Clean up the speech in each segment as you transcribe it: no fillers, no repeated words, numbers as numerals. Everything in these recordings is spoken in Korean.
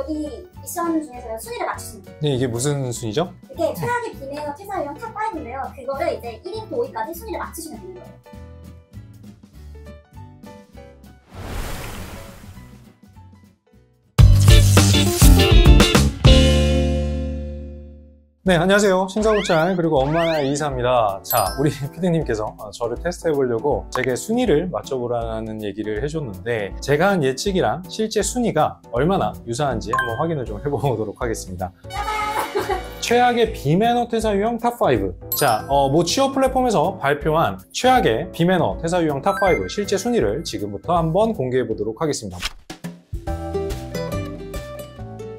여기 미션 중에서 순위를 맞추시면 돼요. 네, 이게 무슨 순위죠? 이게 최악의 비매너 퇴사 유형 탑 5인데요. 그거를 이제 1위부터 5위까지 순위를 맞추시면 되는 거예요. 네, 안녕하세요. 신사고찰 그리고 엄마나의 이사입니다. 자, 우리 PD님께서 저를 테스트해 보려고 제게 순위를 맞춰보라는 얘기를 해줬는데 제가 한 예측이랑 실제 순위가 얼마나 유사한지 한번 확인을 좀 해보도록 하겠습니다. 최악의 비매너 퇴사 유형 탑5. 자, 취업 플랫폼에서 발표한 최악의 비매너 퇴사 유형 탑5 실제 순위를 지금부터 한번 공개해 보도록 하겠습니다.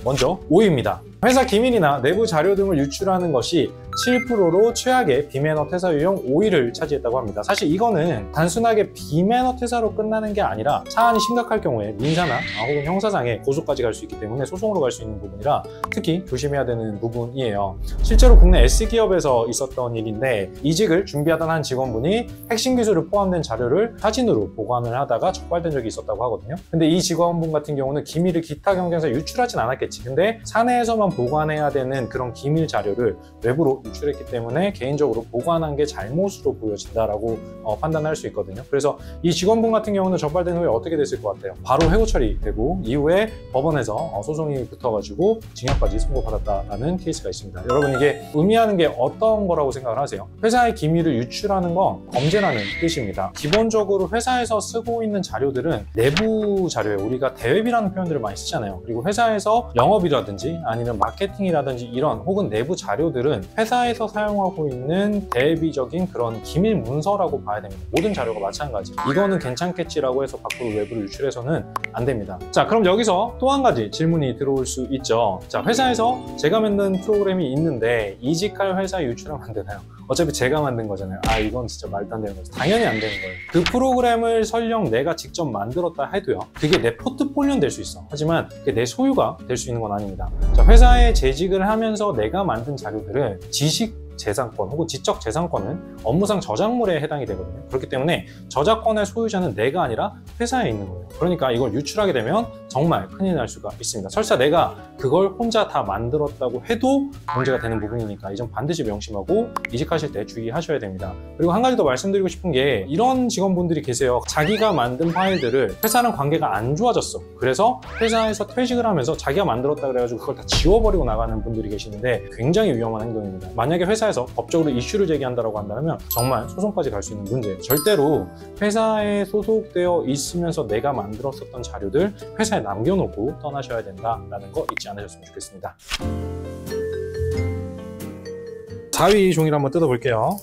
먼저 5위입니다. 회사 기밀이나 내부 자료 등을 유출하는 것이 7%로 최악의 비매너 퇴사 유형 5위를 차지했다고 합니다. 사실 이거는 단순하게 비매너 퇴사로 끝나는 게 아니라 사안이 심각할 경우에 민사나 혹은 형사상에 고소까지 갈 수 있기 때문에 소송으로 갈 수 있는 부분이라 특히 조심해야 되는 부분이에요. 실제로 국내 S기업에서 있었던 일인데 이직을 준비하던 한 직원분이 핵심 기술을 포함된 자료를 사진으로 보관을 하다가 적발된 적이 있었다고 하거든요. 근데 이 직원분 같은 경우는 기밀을 기타 경쟁사에 유출하진 않았겠지. 근데 사내에서만 보관해야 되는 그런 기밀 자료를 외부로 유출했기 때문에 개인적으로 보관한 게 잘못으로 보여진다라고 판단할 수 있거든요. 그래서 이 직원분 같은 경우는 적발된 후에 어떻게 됐을 것 같아요? 바로 해고 처리되고 이후에 법원에서 소송이 붙어가지고 징역까지 선고받았다라는 케이스가 있습니다. 여러분 이게 의미하는 게 어떤 거라고 생각을 하세요? 회사의 기밀을 유출하는 건 범죄라는 뜻입니다. 기본적으로 회사에서 쓰고 있는 자료들은 내부 자료예요. 우리가 대외비라는 표현들을 많이 쓰잖아요. 그리고 회사에서 영업이라든지 아니면 마케팅이라든지 이런 혹은 내부 자료들은 회사에서 사용하고 있는 대비적인 그런 기밀 문서라고 봐야 됩니다. 모든 자료가 마찬가지. 이거는 괜찮겠지라고 해서 밖으로 외부로 유출해서는 안 됩니다. 자, 그럼 여기서 또 한 가지 질문이 들어올 수 있죠. 자, 회사에서 제가 만든 프로그램이 있는데 이직할 회사에 유출하면 안 되나요? 어차피 제가 만든 거잖아요. 아, 이건 진짜 말도 안 되는 거죠. 당연히 안 되는 거예요. 그 프로그램을 설령 내가 직접 만들었다 해도요. 그게 내 포트폴리오는 될 수 있어. 하지만 그게 내 소유가 될 수 있는 건 아닙니다. 자, 회사에 재직을 하면서 내가 만든 자료들은 지식 재산권 혹은 지적 재산권은 업무상 저작물에 해당이 되거든요. 그렇기 때문에 저작권의 소유자는 내가 아니라 회사에 있는 거예요. 그러니까 이걸 유출하게 되면 정말 큰일 날 수가 있습니다. 설사 내가 그걸 혼자 다 만들었다고 해도 문제가 되는 부분이니까 이 점 반드시 명심하고 이직하실 때 주의하셔야 됩니다. 그리고 한 가지 더 말씀드리고 싶은 게 이런 직원분들이 계세요. 자기가 만든 파일들을 회사랑 관계가 안 좋아졌어. 그래서 회사에서 퇴직을 하면서 자기가 만들었다 그래가지고 그걸 다 지워버리고 나가는 분들이 계시는데 굉장히 위험한 행동입니다. 만약에 회사에서 법적으로 이슈를 제기한다고 한다면 정말 소송까지 갈 수 있는 문제예요. 절대로 회사에 소속되어 있으면서 내가 만들었었던 자료들 회사에 남겨놓고 떠나셔야 된다라는 거 잊지 않으셨으면 좋겠습니다. 4위 종이를 한번 뜯어볼게요.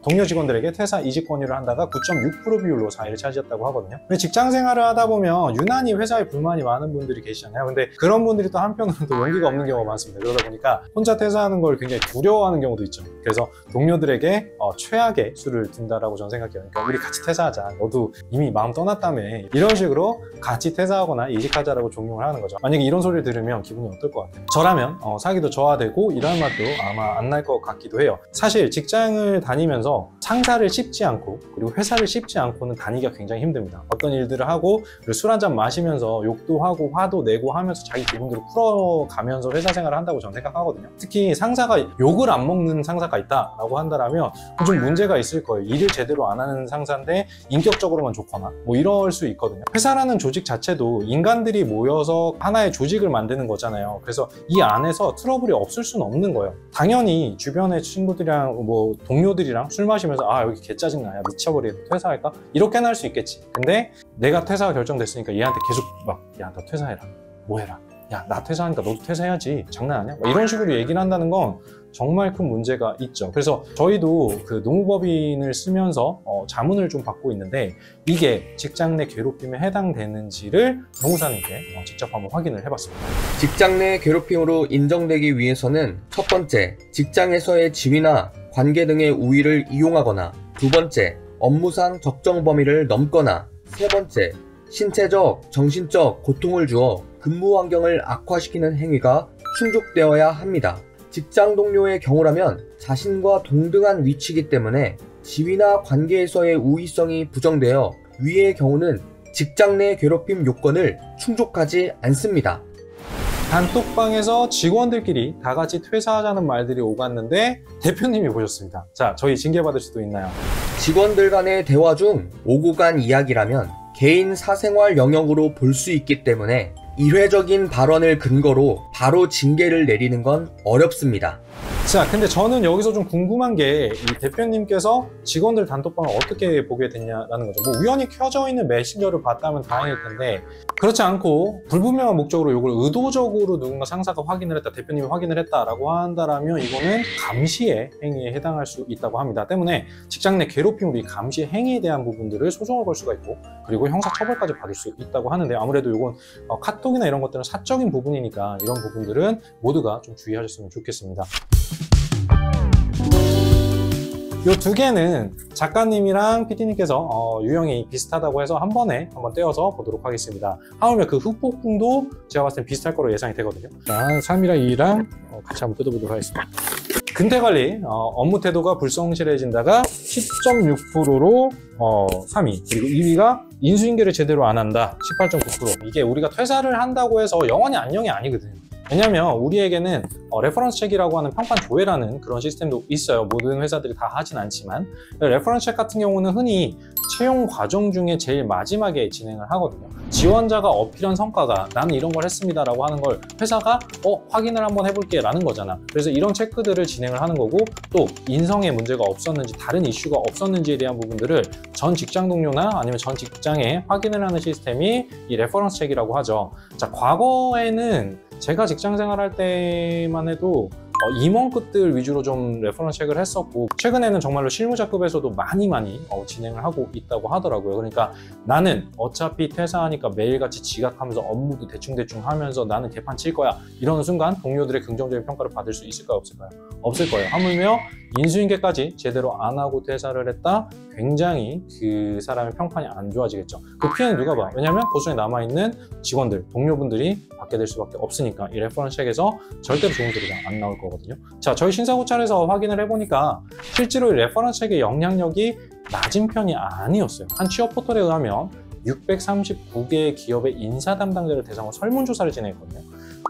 동료 직원들에게 퇴사 이직 권유를 한다가 9.6% 비율로 4위를 차지했다고 하거든요. 근데 직장 생활을 하다 보면 유난히 회사에 불만이 많은 분들이 계시잖아요. 근데 그런 분들이 또 한편으로는 또 용기가 없는 경우가 많습니다. 그러다 보니까 혼자 퇴사하는 걸 굉장히 두려워하는 경우도 있죠. 그래서 동료들에게 최악의 수를 둔다라고 저는 생각해요. 그러니까 우리 같이 퇴사하자. 너도 이미 마음 떠났다며. 이런 식으로 같이 퇴사하거나 이직하자라고 종용을 하는 거죠. 만약에 이런 소리를 들으면 기분이 어떨 것 같아요? 저라면 사기도 저하되고 일할 맛도 아마 안 날 것 같기도 해요. 사실 직장을 다니면서 상사를 씹지 않고 그리고 회사를 씹지 않고는 다니기가 굉장히 힘듭니다. 어떤 일들을 하고 술 한잔 마시면서 욕도 하고 화도 내고 하면서 자기 기분대로 풀어가면서 회사 생활을 한다고 저는 생각하거든요. 특히 상사가 욕을 안 먹는 상사가 있다라고 한다면 좀 문제가 있을 거예요. 일을 제대로 안 하는 상사인데 인격적으로만 좋거나 뭐 이럴 수 있거든요. 회사라는 조직 자체도 인간들이 모여서 하나의 조직을 만드는 거잖아요. 그래서 이 안에서 트러블이 없을 수는 없는 거예요. 당연히 주변의 친구들이랑 뭐 동료들이랑 술 마시면서 아 여기 개 짜증나, 야 미쳐버리겠다, 퇴사할까? 이렇게는 할 수 있겠지. 근데 내가 퇴사가 결정됐으니까 얘한테 계속 막 야 너 퇴사해라, 뭐 해라, 야 나 퇴사하니까 너도 퇴사해야지, 장난 아니야? 이런 식으로 얘기를 한다는 건 정말 큰 문제가 있죠. 그래서 저희도 그 노무법인을 쓰면서 자문을 좀 받고 있는데 이게 직장 내 괴롭힘에 해당되는지를 노무사님께 직접 한번 확인을 해봤습니다. 직장 내 괴롭힘으로 인정되기 위해서는 첫 번째, 직장에서의 지위나 관계 등의 우위를 이용하거나, 두 번째, 업무상 적정 범위를 넘거나, 세 번째, 신체적, 정신적 고통을 주어 근무 환경을 악화시키는 행위가 충족되어야 합니다. 직장 동료의 경우라면 자신과 동등한 위치이기 때문에 지위나 관계에서의 우위성이 부정되어 위의 경우는 직장 내 괴롭힘 요건을 충족하지 않습니다. 단톡방에서 직원들끼리 다 같이 퇴사하자는 말들이 오갔는데 대표님이 보셨습니다. 자, 저희 징계받을 수도 있나요? 직원들 간의 대화 중 오고 간 이야기라면 개인 사생활 영역으로 볼 수 있기 때문에 이례적인 발언을 근거로 바로 징계를 내리는 건 어렵습니다. 자, 근데 저는 여기서 좀 궁금한 게 이 대표님께서 직원들 단톡방을 어떻게 보게 됐냐라는 거죠. 뭐 우연히 켜져 있는 메신저를 봤다면 다행일 텐데 그렇지 않고 불분명한 목적으로 이걸 의도적으로 누군가 상사가 확인을 했다, 대표님이 확인을 했다라고 한다라면 이거는 감시의 행위에 해당할 수 있다고 합니다. 때문에 직장 내 괴롭힘, 우리 감시 행위에 대한 부분들을 소송을 걸 수가 있고 그리고 형사 처벌까지 받을 수 있다고 하는데 아무래도 이건 카톡이나 이런 것들은 사적인 부분이니까 이런 부분들은 모두가 좀 주의하셨으면 좋겠습니다. 이 두 개는 작가님이랑 PD님께서 유형이 비슷하다고 해서 한 번에 한번 떼어서 보도록 하겠습니다. 하물며 그 흑폭풍도 제가 봤을 땐 비슷할 거로 예상이 되거든요. 자, 3이랑 2랑 같이 한번 뜯어보도록 하겠습니다. 근태관리, 업무 태도가 불성실해진다가 10.6%로 3위, 그리고 2위가 인수인계를 제대로 안 한다, 18.9%. 이게 우리가 퇴사를 한다고 해서 영원히 안녕이 아니거든. 왜냐면 우리에게는 레퍼런스 책이라고 하는 평판 조회라는 그런 시스템도 있어요. 모든 회사들이 다 하진 않지만 레퍼런스 책 같은 경우는 흔히 채용 과정 중에 제일 마지막에 진행을 하거든요. 지원자가 어필한 성과가 나는 이런 걸 했습니다 라고 하는 걸 회사가 확인을 한번 해볼게 라는 거잖아. 그래서 이런 체크들을 진행을 하는 거고 또 인성에 문제가 없었는지 다른 이슈가 없었는지에 대한 부분들을 전 직장 동료나 아니면 전 직장에 확인을 하는 시스템이 이 레퍼런스 책이라고 하죠. 자, 과거에는 제가 직장 생활할 때만 해도 임원급들 위주로 좀 레퍼런스 체크를 했었고 최근에는 정말로 실무자급에서도 많이 진행을 하고 있다고 하더라고요. 그러니까 나는 어차피 퇴사하니까 매일같이 지각하면서 업무도 대충대충 하면서 나는 개판 칠 거야 이러는 순간 동료들의 긍정적인 평가를 받을 수 있을까요? 없을까요? 없을 거예요. 하물며 인수인계까지 제대로 안 하고 퇴사를 했다? 굉장히 그 사람의 평판이 안 좋아지겠죠. 그 피해는 누가 봐? 왜냐면 고소에 남아있는 직원들, 동료분들이 받게 될 수밖에 없으니까 이 레퍼런스 책에서 절대로 좋은 소리가 안 나올 거거든요. 자, 저희 신사고찰에서 확인을 해보니까 실제로 이 레퍼런스 책의 영향력이 낮은 편이 아니었어요. 한 취업 포털에 의하면 639개의 기업의 인사 담당자를 대상으로 설문조사를 진행했거든요.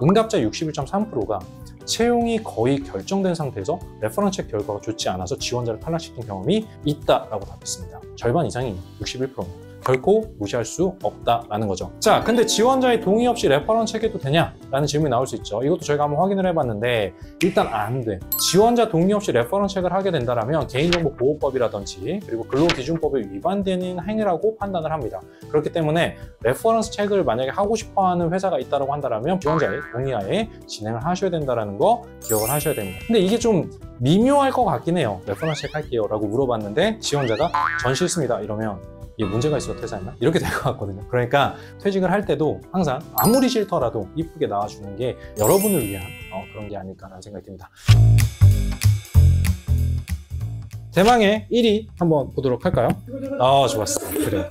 응답자 61.3%가 채용이 거의 결정된 상태에서 레퍼런스 책 결과가 좋지 않아서 지원자를 탈락시킨 경험이 있다라고 답했습니다. 절반 이상이 61%입니다. 결코 무시할 수 없다라는 거죠. 자, 근데 지원자의 동의 없이 레퍼런스 체크해도 되냐라는 질문이 나올 수 있죠. 이것도 저희가 한번 확인을 해봤는데 일단 안 돼. 지원자 동의 없이 레퍼런스 체크를 하게 된다면 개인정보보호법이라든지 그리고 근로기준법에 위반되는 행위라고 판단을 합니다. 그렇기 때문에 레퍼런스 체크를 만약에 하고 싶어하는 회사가 있다고 한다면 지원자의 동의하에 진행을 하셔야 된다는 거 기억을 하셔야 됩니다. 근데 이게 좀 미묘할 것 같긴 해요. 레퍼런스 체크 할게요 라고 물어봤는데 지원자가 전 싫습니다 이러면 이게 문제가 있어 퇴사했나? 이렇게 될 것 같거든요. 그러니까 퇴직을 할 때도 항상 아무리 싫더라도 이쁘게 나와주는 게 여러분을 위한 그런 게 아닐까라는 생각이 듭니다. 대망의 1위 한번 보도록 할까요? 좋았어. 그래요.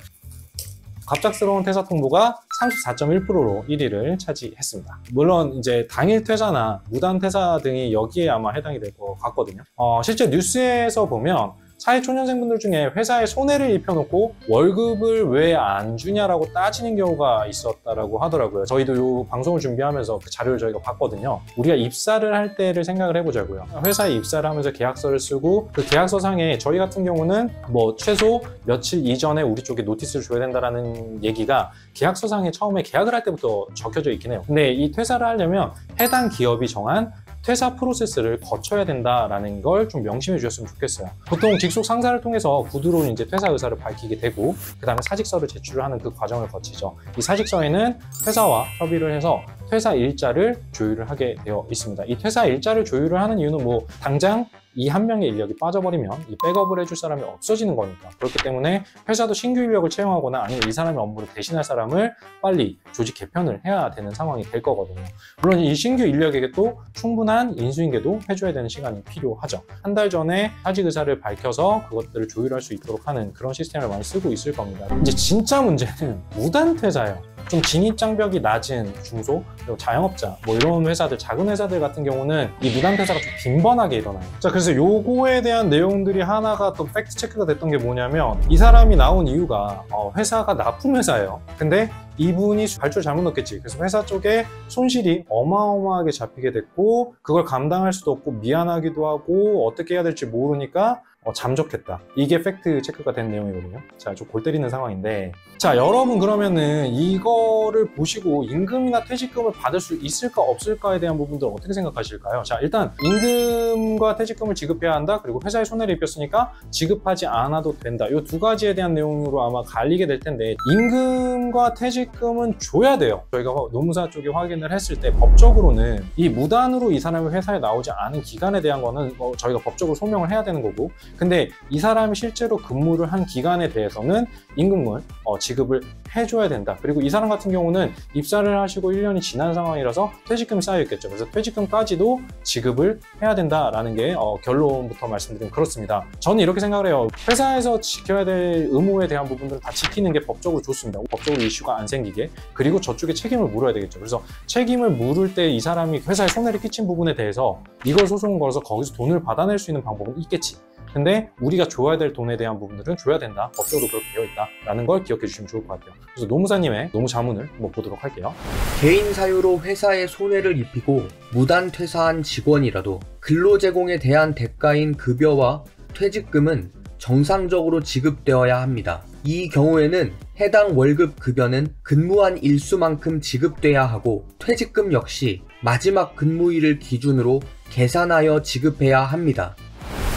갑작스러운 퇴사 통보가 34.1%로 1위를 차지했습니다. 물론 이제 당일 퇴사나 무단 퇴사 등이 여기에 아마 해당이 될 것 같거든요. 실제 뉴스에서 보면 사회초년생분들 중에 회사에 손해를 입혀놓고 월급을 왜 안 주냐라고 따지는 경우가 있었다라고 하더라고요. 저희도 이 방송을 준비하면서 그 자료를 저희가 봤거든요. 우리가 입사를 할 때를 생각을 해보자고요. 회사에 입사를 하면서 계약서를 쓰고 그 계약서상에 저희 같은 경우는 뭐 최소 며칠 이전에 우리 쪽에 노티스를 줘야 된다라는 얘기가 계약서상에 처음에 계약을 할 때부터 적혀져 있긴 해요. 근데 이 퇴사를 하려면 해당 기업이 정한 퇴사 프로세스를 거쳐야 된다라는 걸 좀 명심해 주셨으면 좋겠어요. 보통 직속 상사를 통해서 구두로 이제 퇴사 의사를 밝히게 되고 그 다음에 사직서를 제출을 하는 그 과정을 거치죠. 이 사직서에는 회사와 협의를 해서 퇴사 일자를 조율을 하게 되어 있습니다. 이 퇴사 일자를 조율을 하는 이유는 뭐 당장 이 한 명의 인력이 빠져버리면 이 백업을 해줄 사람이 없어지는 거니까. 그렇기 때문에 회사도 신규 인력을 채용하거나 아니면 이 사람의 업무를 대신할 사람을 빨리 조직 개편을 해야 되는 상황이 될 거거든요. 물론 이 신규 인력에게 또 충분한 인수인계도 해줘야 되는 시간이 필요하죠. 한 달 전에 사직 의사를 밝혀서 그것들을 조율할 수 있도록 하는 그런 시스템을 많이 쓰고 있을 겁니다. 이제 진짜 문제는 무단 퇴사예요. 좀 진입장벽이 낮은 중소, 그리고 자영업자 뭐 이런 회사들, 작은 회사들 같은 경우는 이 무단퇴사가 좀 빈번하게 일어나요. 자, 그래서 요거에 대한 내용들이 하나가 또 팩트 체크가 됐던 게 뭐냐면, 이 사람이 나온 이유가 회사가 나쁜 회사예요. 근데 이분이 발주를 잘못 넣었겠지. 그래서 회사 쪽에 손실이 어마어마하게 잡히게 됐고, 그걸 감당할 수도 없고 미안하기도 하고 어떻게 해야 될지 모르니까 잠적했다. 이게 팩트 체크가 된 내용이거든요. 자, 좀 골 때리는 상황인데, 자, 여러분 그러면은 이거를 보시고 임금이나 퇴직금을 받을 수 있을까 없을까에 대한 부분들 어떻게 생각하실까요? 자, 일단 임금과 퇴직금을 지급해야 한다. 그리고 회사에 손해를 입혔으니까 지급하지 않아도 된다. 이 두 가지에 대한 내용으로 아마 갈리게 될 텐데, 임금과 퇴직금은 줘야 돼요. 저희가 노무사 쪽에 확인을 했을 때 법적으로는 이 무단으로 이 사람이 회사에 나오지 않은 기간에 대한 거는 저희가 법적으로 소명을 해야 되는 거고, 근데 이 사람이 실제로 근무를 한 기간에 대해서는 임금을 지급을 해줘야 된다. 그리고 이 사람 같은 경우는 입사를 하시고 1년이 지난 상황이라서 퇴직금이 쌓여있겠죠. 그래서 퇴직금까지도 지급을 해야 된다라는 게 결론부터 말씀드리면 그렇습니다. 저는 이렇게 생각을 해요. 회사에서 지켜야 될 의무에 대한 부분들을 다 지키는 게 법적으로 좋습니다. 법적으로 이슈가 안 생기게. 그리고 저쪽에 책임을 물어야 되겠죠. 그래서 책임을 물을 때 이 사람이 회사에 손해를 끼친 부분에 대해서 이걸 소송을 걸어서 거기서 돈을 받아낼 수 있는 방법은 있겠지. 근데 우리가 줘야 될 돈에 대한 부분들은 줘야 된다. 법적으로 그렇게 되어 있다라는 걸 기억해 주시면 좋을 것 같아요. 그래서 노무사님의 노무자문을 한번 보도록 할게요. 개인 사유로 회사에 손해를 입히고 무단 퇴사한 직원이라도 근로제공에 대한 대가인 급여와 퇴직금은 정상적으로 지급되어야 합니다. 이 경우에는 해당 월급 급여는 근무한 일수만큼 지급돼야 하고, 퇴직금 역시 마지막 근무일을 기준으로 계산하여 지급해야 합니다.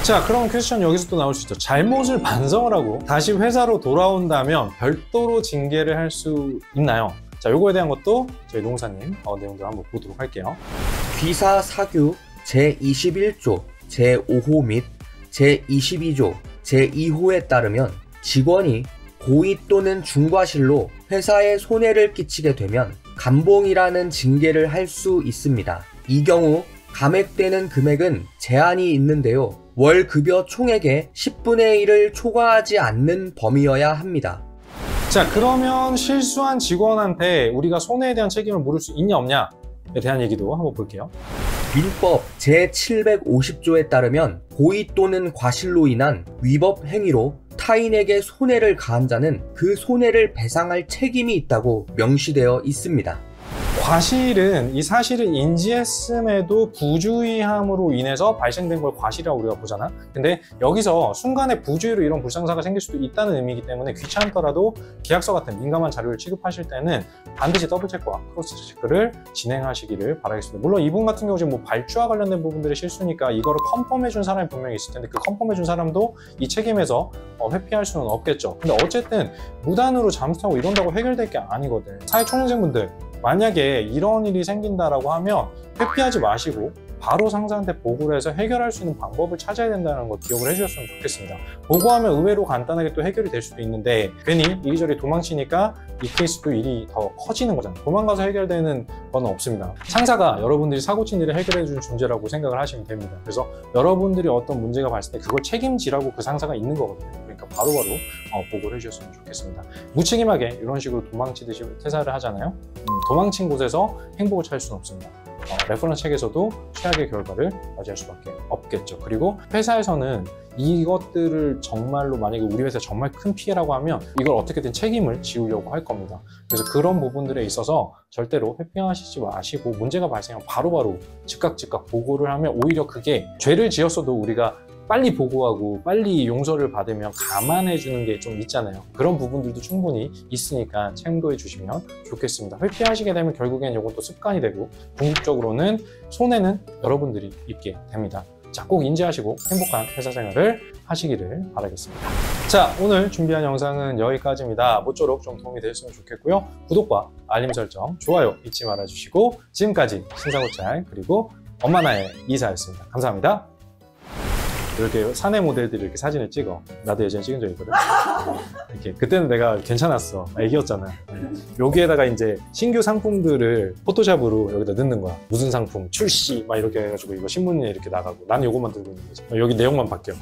자, 그럼 퀘스천 여기서 또 나올 수 있죠. 잘못을 반성을 하고 다시 회사로 돌아온다면 별도로 징계를 할 수 있나요? 자, 요거에 대한 것도 저희 노무사님 내용들 한번 보도록 할게요. 귀사 사규 제21조 제5호 및 제22조 제2호에 따르면 직원이 고의 또는 중과실로 회사에 손해를 끼치게 되면 감봉이라는 징계를 할 수 있습니다. 이 경우 감액되는 금액은 제한이 있는데요. 월 급여 총액의 10분의 1을 초과하지 않는 범위여야 합니다. 자, 그러면 실수한 직원한테 우리가 손해에 대한 책임을 물을 수 있냐 없냐에 대한 얘기도 한번 볼게요. 민법 제750조에 따르면 고의 또는 과실로 인한 위법 행위로 타인에게 손해를 가한 자는 그 손해를 배상할 책임이 있다고 명시되어 있습니다. 과실은 이 사실을 인지했음에도 부주의함으로 인해서 발생된 걸 과실이라고 우리가 보잖아. 근데 여기서 순간에 부주의로 이런 불상사가 생길 수도 있다는 의미이기 때문에 귀찮더라도 계약서 같은 민감한 자료를 취급하실 때는 반드시 더블체크와 크로스 체크를 진행하시기를 바라겠습니다. 물론 이분 같은 경우 지금 뭐 발주와 관련된 부분들의 실수니까 이거를 컨펌해준 사람이 분명히 있을 텐데, 그 컨펌해준 사람도 이 책임에서 회피할 수는 없겠죠. 근데 어쨌든 무단으로 잠수타고 이런다고 해결될 게 아니거든. 사회초년생분들, 만약에 이런 일이 생긴다라고 하면 회피하지 마시고 바로 상사한테 보고를 해서 해결할 수 있는 방법을 찾아야 된다는 거 기억을 해주셨으면 좋겠습니다. 보고하면 의외로 간단하게 또 해결이 될 수도 있는데, 괜히 이리저리 도망치니까 이 케이스도 일이 더 커지는 거잖아요. 도망가서 해결되는 건 없습니다. 상사가 여러분들이 사고친 일을 해결해 주는 존재라고 생각을 하시면 됩니다. 그래서 여러분들이 어떤 문제가 발생해 그걸 책임지라고 그 상사가 있는 거거든요. 그러니까 바로바로 보고를 해주셨으면 좋겠습니다. 무책임하게 이런 식으로 도망치듯이 퇴사를 하잖아요. 도망친 곳에서 행복을 찾을 수는 없습니다. 레퍼런스 책에서도 최악의 결과를 맞이할 수밖에 없겠죠. 그리고 회사에서는 이것들을 정말로, 만약에 우리 회사에 정말 큰 피해라고 하면 이걸 어떻게든 책임을 지우려고 할 겁니다. 그래서 그런 부분들에 있어서 절대로 회피하시지 마시고, 문제가 발생하면 바로바로 즉각 보고를 하면 오히려 그게 죄를 지었어도 우리가 빨리 보고하고 빨리 용서를 받으면 감안해 주는 게 좀 있잖아요. 그런 부분들도 충분히 있으니까 참고해 주시면 좋겠습니다. 회피하시게 되면 결국엔 이건 또 습관이 되고 궁극적으로는 손해는 여러분들이 입게 됩니다. 자, 꼭 인지하시고 행복한 회사 생활을 하시기를 바라겠습니다. 자, 오늘 준비한 영상은 여기까지입니다. 모쪼록 좀 도움이 되셨으면 좋겠고요. 구독과 알림 설정, 좋아요 잊지 말아주시고, 지금까지 신사고찰 그리고 엄마나의 이사였습니다. 감사합니다. 이렇게 사내 모델들이 이렇게 사진을 찍어. 나도 예전에 찍은 적 있거든. 이렇게 그때는 내가 괜찮았어. 애기였잖아. 여기에다가 이제 신규 상품들을 포토샵으로 여기다 넣는 거야. 무슨 상품 출시 막 이렇게 해가지고 이거 신문에 이렇게 나가고, 난 요것만 들고 있는 거지. 여기 내용만 바뀌어.